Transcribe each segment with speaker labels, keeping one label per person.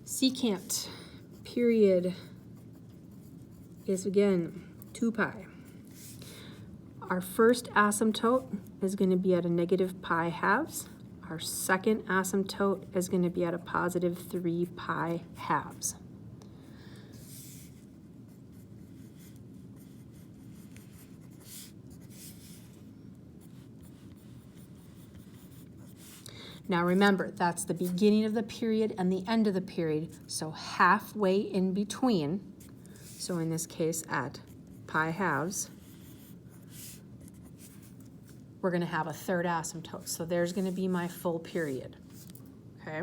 Speaker 1: Secant period is again 2 pi. Our first asymptote is going to be at a negative pi halves. Our second asymptote is going to be at a positive 3 pi halves. Now remember, that's the beginning of the period and the end of the period, so halfway in between. So in this case, at pi halves, we're going to have a third asymptote. So there's going to be my full period, okay?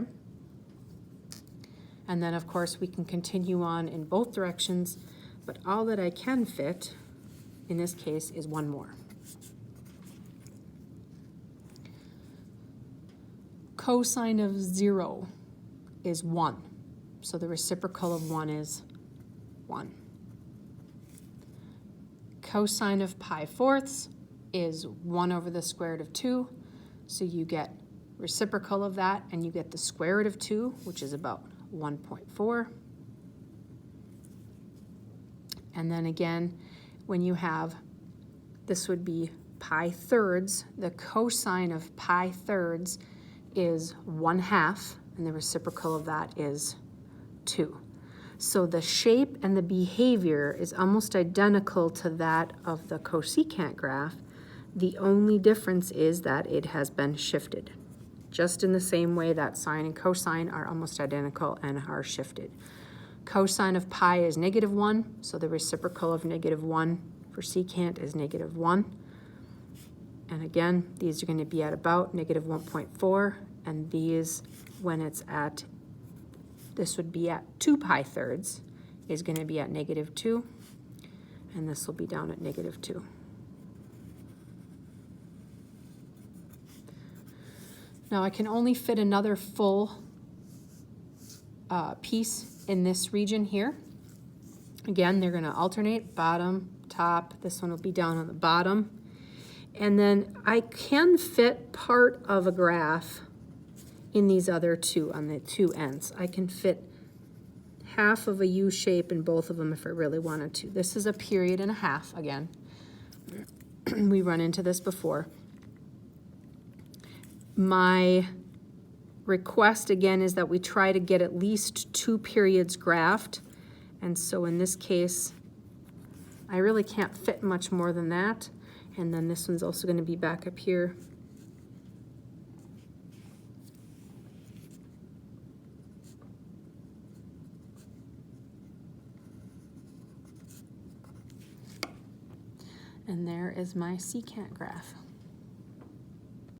Speaker 1: And then, of course, we can continue on in both directions, but all that I can fit in this case is one more. Cosine of 0 is 1. So the reciprocal of 1 is 1. Cosine of pi fourths is 1 over the square root of 2. So you get reciprocal of that, and you get the square root of 2, which is about 1.4. And then again, when you have, this would be pi thirds, the cosine of pi thirds is 1/2, and the reciprocal of that is 2. So the shape and the behavior is almost identical to that of the cosecant graph. The only difference is that it has been shifted, just in the same way that sine and cosine are almost identical and are shifted. Cosine of pi is -1, so the reciprocal of -1 for secant is -1. And again, these are going to be at about -1.4, and these, when it's at, this would be at 2 pi thirds, is going to be at -2, and this will be down at -2. Now I can only fit another full piece in this region here. Again, they're going to alternate, bottom, top. This one will be down on the bottom. And then I can fit part of a graph in these other two, on the two ends. I can fit half of a U shape in both of them if I really wanted to. This is a period and a half again. We run into this before. My request again is that we try to get at least 2 periods graphed. And so in this case, I really can't fit much more than that. And then this one's also going to be back up here. And there is my secant graph.